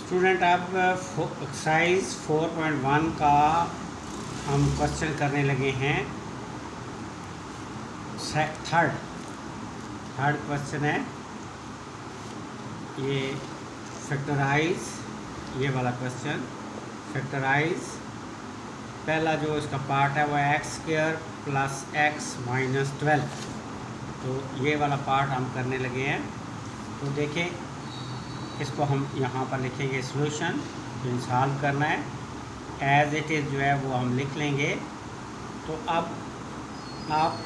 Student अब exercise 4.1 का हम क्वेश्चन करने लगे हैं। थर्ड क्वेश्चन है ये फैक्टराइज, ये वाला क्वेश्चन फैक्टराइज। पहला जो इसका पार्ट है वो x square plus x minus 12, तो ये वाला पार्ट हम करने लगे हैं। तो देखें, इसको हम यहाँ पर लिखेंगे सॉल्यूशन, तो सॉल्व करना है एज इट इज़ जो है वो हम लिख लेंगे। तो अब आप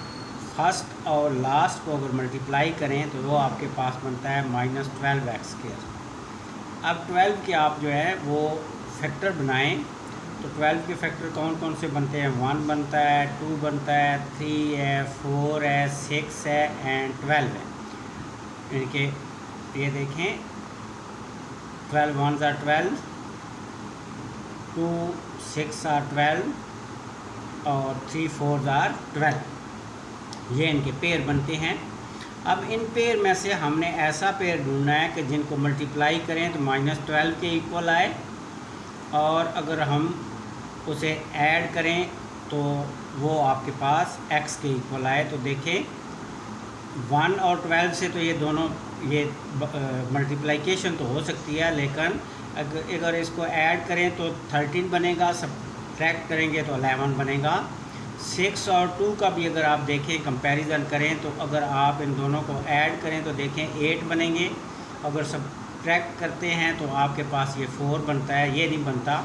फर्स्ट और लास्ट को अगर मल्टीप्लाई करें तो वो आपके पास बनता है -12x स्क्वायर। अब 12 के आप जो है वो फैक्टर बनाएं, तो 12 के फैक्टर कौन कौन से बनते हैं? 1 बनता है, 2 बनता है, 3 है, 4 है, 6 है एंड 12 है। इनके ये देखें, 12 1s are 12, 2 6 are 12 और 3 4s are 12। ये इनके पेयर बनते हैं। अब इन पेयर में से हमने ऐसा पेयर ढूंढना है कि जिनको मल्टीप्लाई करें तो -12 के इक्वल आए, और अगर हम उसे ऐड करें तो वो आपके पास x के इक्वल आए। तो देखें, 1 और 12 से तो ये दोनों ये मल्टीप्लिकेशन तो हो सकती है, लेकिन अगर इसको ऐड करें तो 13 बनेगा, सब्ट्रैक्ट करेंगे तो 11 बनेगा। 6 और 2 का भी अगर आप देखें कंपैरिजन करें तो अगर आप इन दोनों को ऐड करें तो देखें 8 बनेंगे, अगर सब्ट्रैक्ट करते हैं तो आपके पास ये 4 बनता है, ये नहीं बनता।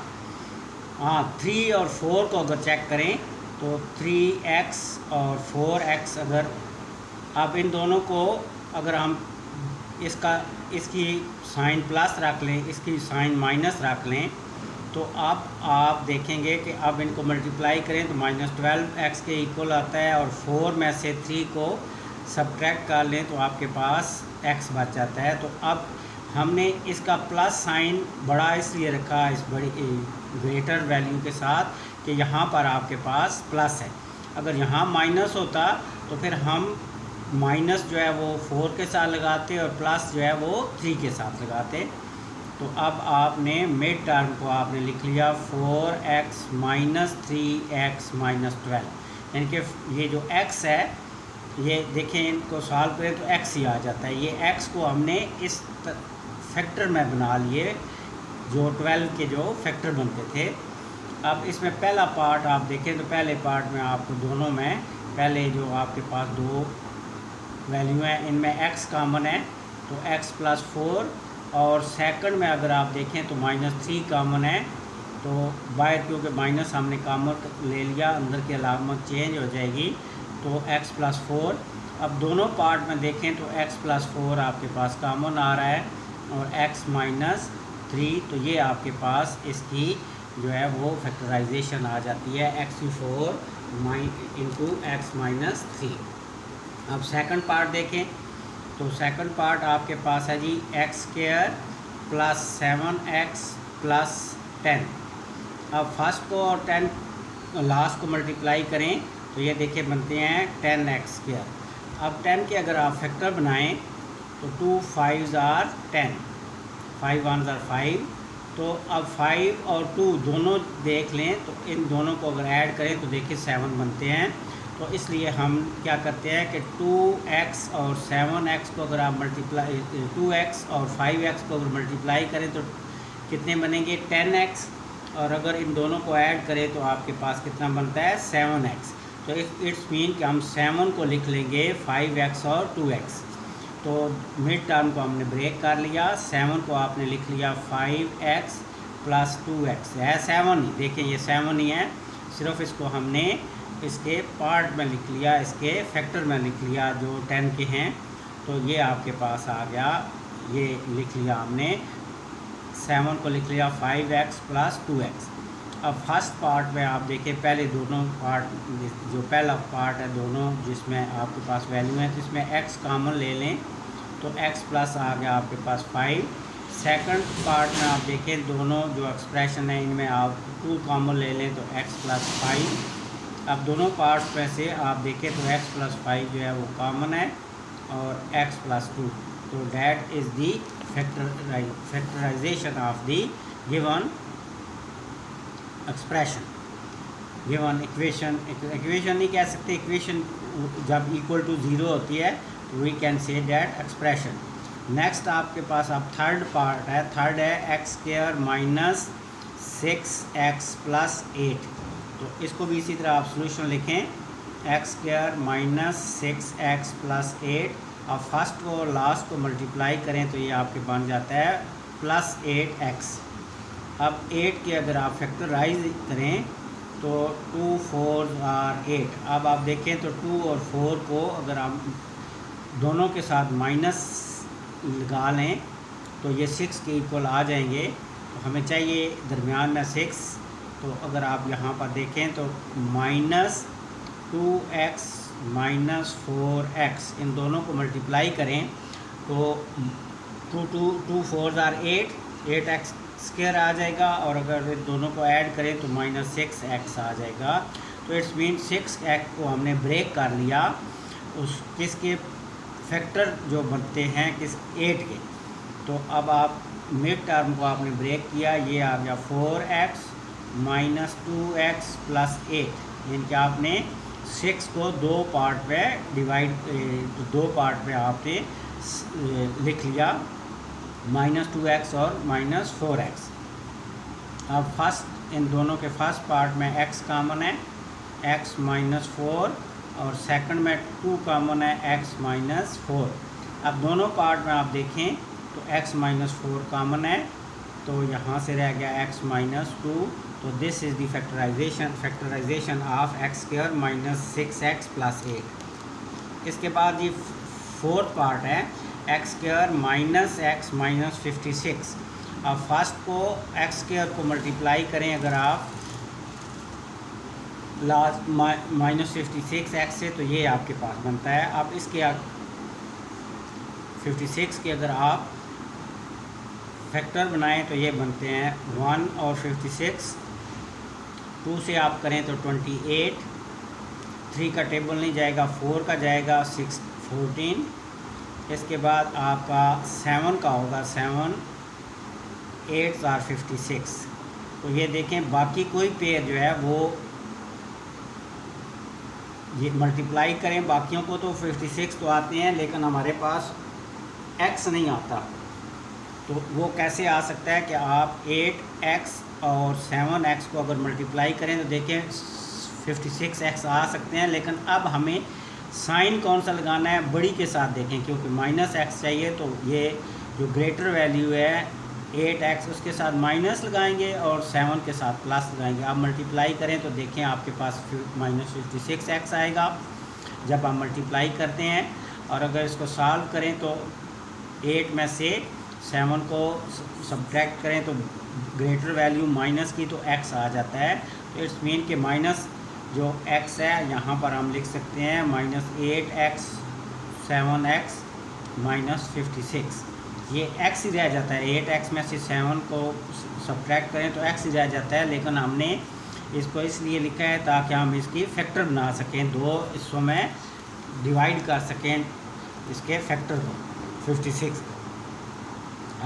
हाँ, 3 और 4 को अगर चेक करें तो 3x और 4x, अगर अब इन दोनों को अगर हम इसकी साइन प्लस रख लें, इसकी साइन माइनस रख लें, तो अब आप देखेंगे कि अब इनको मल्टीप्लाई करें तो -12x के इक्वल आता है, और 4 में से 3 को सब्ट्रैक्ट कर लें तो आपके पास x बच जाता है। तो अब हमने इसका प्लस साइन बड़ा इसलिए रखा इस बड़ी ग्रेटर वैल्यू के साथ कि यहाँ पर आपके पास प्लस है। अगर यहाँ माइनस होता तो फिर हम माइनस जो है वो 4 के साथ लगाते और प्लस जो है वो 3 के साथ लगाते। तो अब आपने मिड टर्म को आपने लिख लिया 4x माइनस 3x माइनस 12, यानी कि ये जो x है, ये देखें इनको सॉल्व करें तो x ही आ जाता है। ये x को हमने इस फैक्टर में बना लिए जो 12 के जो फैक्टर बनते थे। अब इसमें पहला पार्ट आप देखें तो पहले पार्ट में आपको दोनों में पहले जो आपके पास दो वैल्यू है इनमें x कॉमन है तो x प्लस 4, और सेकंड में अगर आप देखें तो -3 कॉमन है, तो बाहर क्योंकि माइनस हमने कॉमन ले लिया, अंदर की अलामत चेंज हो जाएगी, तो x प्लस 4। अब दोनों पार्ट में देखें तो x प्लस 4 आपके पास कॉमन आ रहा है और x माइनस 3, तो ये आपके पास इसकी जो है वो फैक्टराइजेशन आ जाती है x4 इंटू x माइनस 3। अब सेकंड पार्ट देखें तो सेकंड पार्ट आपके पास है g x square plus 7x plus 10। अब फर्स्ट को और 10 लास्ट को मल्टीप्लाई करें तो ये देखिए बनते हैं 10x स्क्वायर। अब 10 के अगर आप फैक्टर बनाएं तो 2 5s are 10, 5 1s are 5, तो अब 5 और 2 दोनों देख लें तो इन दोनों को अगर ऐड करें तो देखिए 7 बनते हैं। तो इसलिए हम क्या करते हैं कि 2x और 7x को अगर आप मल्टीप्लाई 2x और 5x को अगर मल्टीप्लाई करें तो कितने बनेंगे? 10x, और अगर इन दोनों को ऐड करें तो आपके पास कितना बनता है? 7x। तो इट्स मीन कि हम 7 को लिख लेंगे 5x और 2x। तो मिड टर्म को हमने ब्रेक कर लिया, 7 को आपने लिख लिया 5x प्लस 2x है 7 ही, देखिए ये 7 ही है, सिर्फ इसको हमने इसके पार्ट में लिख लिया, इसके फैक्टर में लिख लिया जो 10 के हैं, तो ये आपके पास आ गया, ये लिख लिया हमने 7 को लिख लिया 5x प्लस 2x। अब फर्स्ट पार्ट में आप देखिए पहले दोनों पार्ट, जो पहला पार्ट है दोनों जिसमें आपके पास वैल्यू है, तो इसमें x कॉमन ले लें तो x प्लस आ गया आपके पास 5। सेकंड पार्ट में आप देखें दोनों जो एक्सप्रेशन है इनमें आप 2 कॉमन ले लें तो x प्लस 5। अब दोनों पार्ट्स में से आप देखें तो x प्लस 5 जो है वो कॉमन है और x प्लस 2, तो that is the factorization of the given expression, given equation. Equation नहीं कह सकते, इक्वेशन जब इक्वल टू 0 होती है we can say that expression. Next आपके पास अब थर्ड पार्ट है, थर्ड है x square minus 6x plus 8। तो इसको भी इसी तरह आप सोल्यूशन लिखें, x square minus 6x plus 8। अब फर्स्ट को और लास्ट को मल्टीप्लाई करें तो ये आपके बन जाता है प्लस 8x। अब 8 के अगर आप फैक्टराइज करें तो 2 4 आर 8। अब आप देखें तो 2 और 4 को अगर आप दोनों के साथ माइनस लगा लें तो ये 6 के इक्वल आ जाएंगे। तो हमें चाहिए दरमियान में 6। तो अगर आप यहाँ पर देखें तो माइनस 2x माइनस 4x, इन दोनों को मल्टीप्लाई करें तो 2 4 आर 8x स्क्वायर आ जाएगा, और अगर दोनों को ऐड करें तो माइनस 6x आ जाएगा। तो इट्स मीन 6x को हमने ब्रेक कर लिया, उस किसके फैक्टर जो बनते हैं किस 8 के। तो अब आप मिड टर्म को आपने ब्रेक किया, ये आ गया 4x माइनस 2x प्लस 8, यानी कि आपने 6 को 2 पार्ट में डिवाइड, 2 पार्ट में आपने लिख लिया, माइनस 2x और माइनस 4x। अब फर्स्ट इन दोनों के फर्स्ट पार्ट में x कॉमन है, x माइनस 4, और सेकंड में 2 कॉमन है, x माइनस 4। अब दोनों पार्ट में आप देखें तो x माइनस 4 कॉमन है, तो यहाँ से रह गया x माइनस 2। तो this is the factorization of x square minus 6x plus 8। इसके बाद ये फोर्थ पार्ट है x square minus x minus 56। अब फर्स्ट को एक्स स्क्वायर को मल्टीप्लाई करें अगर आप लास्ट माइनस 56x से, तो ये आपके पास बनता है। अब इसके 56 के अगर आप फैक्टर बनाएं तो ये बनते हैं 1 और 56। 2 से आप करें तो 28, 3 का टेबल नहीं जाएगा, 4 का जाएगा, 6 14। इसके बाद आपका 7 का होगा, 7 8 और 56। तो ये देखें बाकी कोई पेयर जो है वो ये मल्टीप्लाई करें बाकियों को तो 56 तो आते हैं, लेकिन हमारे पास x नहीं आता। तो वो कैसे आ सकता है कि आप 8x और 7x को अगर मल्टीप्लाई करें तो देखें 56x आ सकते हैं, लेकिन अब हमें साइन कौन सा लगाना है, बड़ी के साथ देखें, क्योंकि माइनस x चाहिए। तो ये जो ग्रेटर वैल्यू है 8x उसके साथ माइनस लगाएंगे और 7 के साथ प्लस लगाएंगे। आप मल्टीप्लाई करें तो देखें आपके पास माइनस 56x आएगा जब आप मल्टीप्लाई करते हैं। और अगर इसको सॉल्व करें तो 8 में से 7 को सब्ट्रैक्ट करें तो ग्रेटर वैल्यू माइनस की तो x आ जाता है। तो इट्स मीन कि माइनस जो x है यहाँ पर हम लिख सकते हैं माइनस 8x 7x माइनस 56। ये x ही रह जाता है, 8x में से 7 को सब्ट्रैक्ट करें तो x ही रह जाता है, लेकिन हमने इसको इसलिए लिखा है ताकि हम इसकी फैक्टर बना सकें, 2 हिस्सों में डिवाइड कर सकें इसके फैक्टर को 56 को।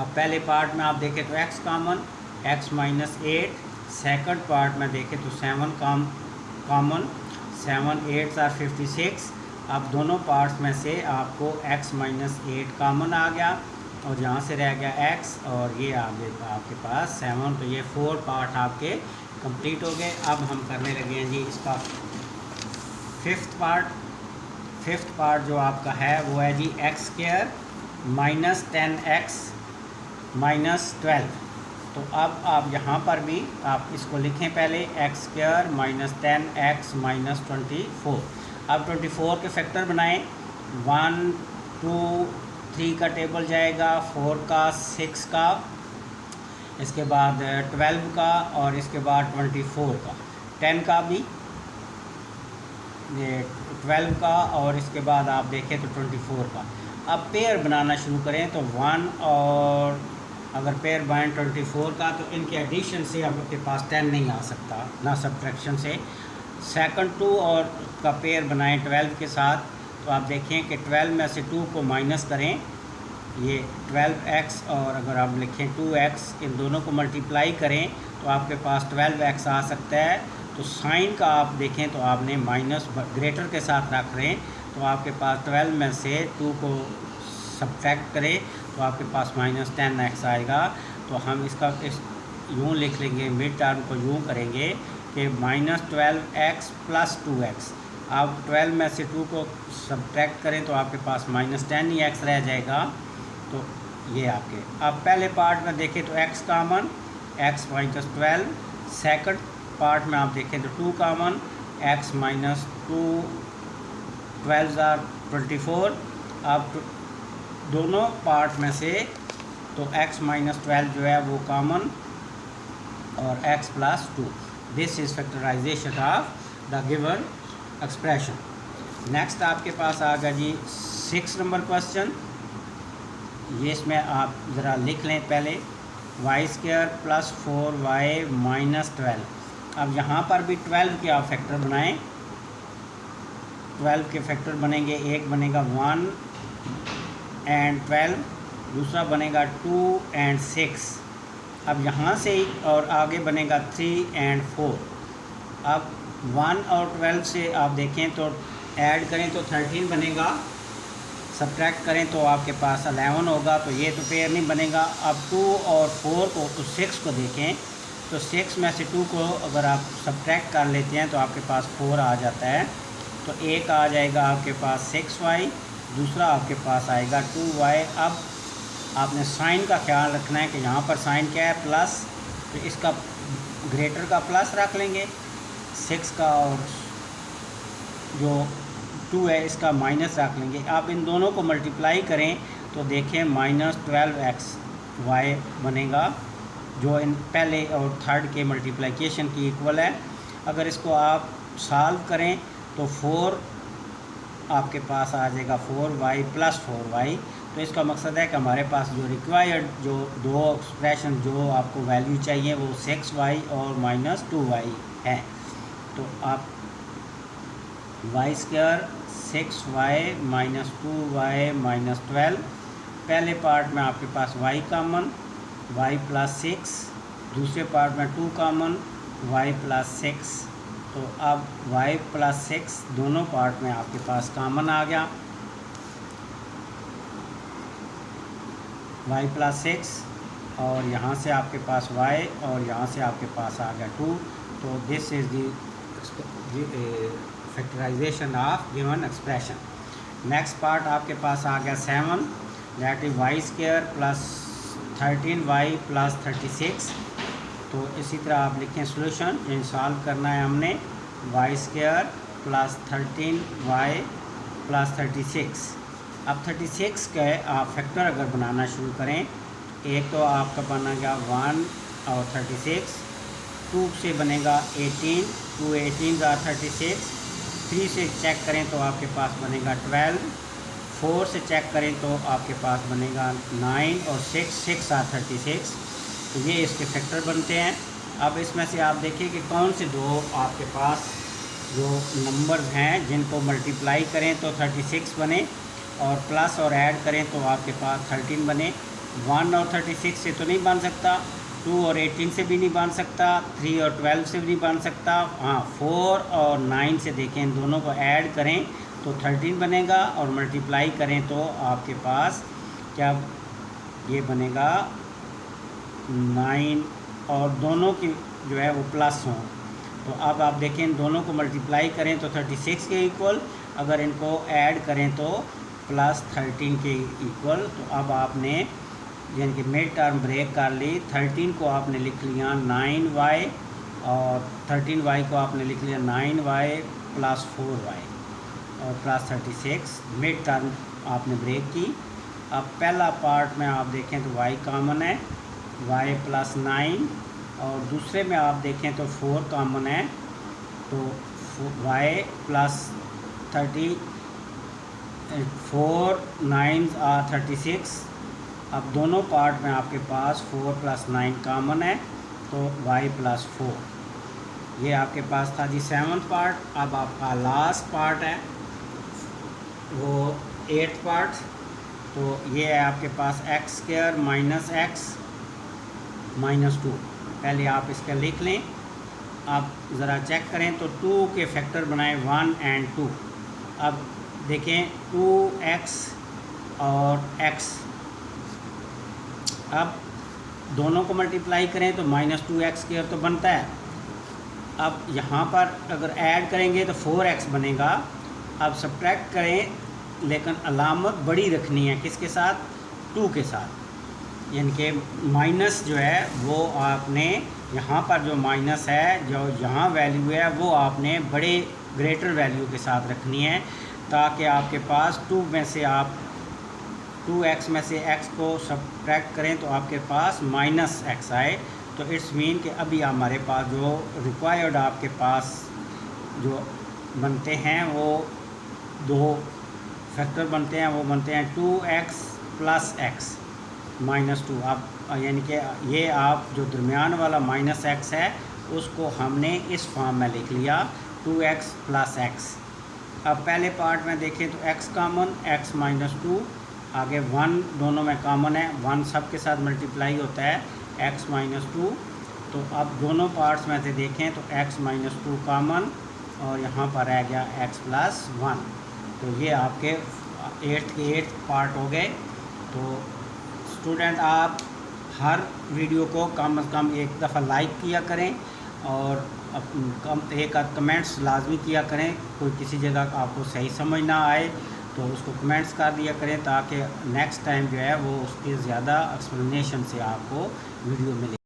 अब पहले पार्ट में आप देखें तो x common, x minus 8। Second part में देखें तो 7 कॉमन, 7 8 और 56। अब दोनों पार्ट्स में से आपको x माइनस 8 कॉमन आ गया और यहाँ से रह गया x, और ये आ गया आपके पास 7। तो ये 4 पार्ट आपके कंप्लीट हो गए। अब हम करने लगे हैं जी इसका फिफ्थ पार्ट जो आपका है वो है g x square minus 10x minus 12। तो अब आप यहाँ पर भी आप इसको लिखें पहले x square minus 10x minus 24। अब 24 के फैक्टर बनाएं, 1 2 3 का टेबल जाएगा, 4 का, 6 का, इसके बाद 12 का, और इसके बाद 24 का, 10 का भी, 12 का, और इसके बाद आप देखें तो 24 का। अब पेयर बनाना शुरू करें तो 1 और अगर पेयर बनाएं 24 का तो इनके एडिशन से आपके पास 10 नहीं आ सकता, ना सब्ट्रैक्शन से। सेकंड 2 और का पेयर बनाएं 12 के साथ तो आप देखें कि 12 में से 2 को माइनस करें ये 12x और अगर आप लिखें 2x, इन दोनों को मल्टीप्लाई करें तो आपके पास 12x आ सकता है। तो साइन का आप देखें तो आपने माइनस ग्रेटर के साथ रख रहे हैं, तो आपके पास 12 में से 2 को सब्ट्रैक्ट करें तो आपके पास -10x आएगा। तो हम इसका यूँ लिख लेंगे, मिड टर्म को यूँ करेंगे कि -12x + 2x। आप 12 में से 2 को सब्ट्रैक्ट करें तो आपके पास -10 ही x रह जाएगा। तो ये आपके, अब पहले पार्ट में देखें तो x कामन, x - 12। सेकंड पार्ट में आप देखें तो 2 कामन, x - 2, 12 = 24। अब दोनों पार्ट में से तो x - 12 जो है वो कॉमन और x + 2। This is factorization of the given expression. Next आपके पास आ गया जी 6 नंबर क्वेश्चन। ये इसमें आप ज़रा लिख लें पहले, y² + 4y - 12। अब यहाँ पर भी 12 के आप फैक्टर बनाएं। 12 के फैक्टर बनेंगे, एक बनेगा 1 और 12, दूसरा बनेगा 2 और 6। अब यहाँ से ही और आगे बनेगा 3 और 4। अब 1 और 12 से आप देखें तो ऐड करें तो 13 बनेगा, सब्ट्रैक्ट करें तो आपके पास 11 होगा। तो ये तो पेयर नहीं बनेगा। अब 2 और 4 को तो 6 को देखें तो 6 में से 2 को अगर आप सब्ट्रैक्ट कर लेते हैं तो आपके पास 4 आ जाता है। तो एक आ जाएगा आपके पास 6y, दूसरा आपके पास आएगा 2y। अब आपने साइन का ख्याल रखना है कि यहाँ पर साइन क्या है, प्लस, तो इसका ग्रेटर का प्लस रख लेंगे 6 का, और जो 2 है इसका माइनस रख लेंगे। आप इन दोनों को मल्टीप्लाई करें तो देखें -12xy बनेगा, जो इन पहले और थर्ड के मल्टीप्लिकेशन की इक्वल है। अगर इसको आप सॉल्व करें तो 4 आपके पास आ जाएगा 4y + 4y। तो इसका मकसद है कि हमारे पास जो रिक्वायर्ड जो दो एक्सप्रेशन जो आपको वैल्यू चाहिए वो 6y और -2y है। तो आप y² 6y - 2y - 12, पहले पार्ट में आपके पास y कामन, y + 6, दूसरे पार्ट में 2 कामन, y + 6। तो अब y + 6 दोनों पार्ट में आपके पास कामन आ गया, y + 6, और यहाँ से आपके पास y और यहाँ से आपके पास आ गया 2। तो this is the factorization of given expression. Next part आपके पास आ गया 7, दैट इज़ y² + 13y + 36। तो इसी तरह आप लिखें सोल्यूशन, इन सॉल्व करना है हमने y² + 13y + 36। अब 36 के आप फैक्टर अगर बनाना शुरू करें, एक तो आपका बना गया 1 और 36, 2 से बनेगा 18, 2 18 = 36, 3 से चेक करें तो आपके पास बनेगा 12, 4 से चेक करें तो आपके पास बनेगा 9, और 6 = 36। तो ये इसके फैक्टर बनते हैं। अब इसमें से आप देखिए कि कौन से दो आपके पास जो नंबर्स हैं जिनको मल्टीप्लाई करें तो 36 बने, और प्लस और ऐड करें तो आपके पास 13 बने। 1 और 36 से तो नहीं बन सकता, 2 और 18 से भी नहीं बन सकता, 3 और 12 से भी नहीं बन सकता। हाँ, 4 और 9 से देखें, इन दोनों को ऐड करें तो 13 बनेगा, और मल्टीप्लाई करें तो आपके पास क्या ये बनेगा 9, और दोनों की जो है वो प्लस हों। तो अब आप देखें, इन दोनों को मल्टीप्लाई करें तो 36 के इक्वल, अगर इनको ऐड करें तो +13 के इक्वल। तो अब आपने यानी कि मिड टर्म ब्रेक कर ली। 13 को आपने लिख लिया 9y, और 13y को आपने लिख लिया 9y + 4y और +36। मिड टर्म आपने ब्रेक की। अब पहला पार्ट में आप देखें तो y कॉमन है, y + 9, और दूसरे में आप देखें तो 4 कॉमन है, तो y + 30, 4 9 = 36। अब दोनों पार्ट में आपके पास 4 + 9 कॉमन है, तो y + 4। ये आपके पास था जी 7th पार्ट। अब आपका लास्ट पार्ट है वो 8th पार्ट। तो ये है आपके पास x square minus x minus 2। पहले आप इसका लिख लें। आप ज़रा चेक करें तो 2 के फैक्टर बनाएं 1 एंड 2। अब देखें 2x और x, अब दोनों को मल्टीप्लाई करें तो -2x² तो बनता है। अब यहाँ पर अगर ऐड करेंगे तो 4x बनेगा। अब सब्ट्रैक्ट करें लेकिन अलामत बड़ी रखनी है, किसके साथ? 2 के साथ, यानी कि माइनस जो है वो आपने यहाँ पर जो माइनस है, जो यहाँ वैल्यू है वो आपने बड़े ग्रेटर वैल्यू के साथ रखनी है, ताकि आपके पास 2 में से आप 2x में से x को सब्ट्रैक्ट करें तो आपके पास -x आए। तो इट्स मीन कि अभी हमारे पास जो रिक्वायर्ड आपके पास जो बनते हैं वो 2 फैक्टर बनते हैं, वो बनते हैं 2x + x -2। आप यानी कि ये आप जो दरमियान वाला -x है उसको हमने इस फॉर्म में लिख लिया 2x + x। अब पहले पार्ट में देखें तो x कॉमन, x -2, आगे 1 दोनों में कॉमन है, 1 सब के साथ मल्टीप्लाई होता है, x -2। तो अब दोनों पार्ट्स में से देखें तो x -2 कॉमन और यहाँ पर रह गया x + 1। तो ये आपके 8th के 8th पार्ट हो गए। तो स्टूडेंट आप हर वीडियो को कम से कम एक दफ़ा लाइक किया करें और एक आध कमेंट्स लाजमी किया करें। कोई किसी जगह आपको सही समझ ना आए तो उसको कमेंट्स कर दिया करें, ताकि नेक्स्ट टाइम जो है वो उसके ज़्यादा एक्सप्लेनेशन से आपको वीडियो मिले।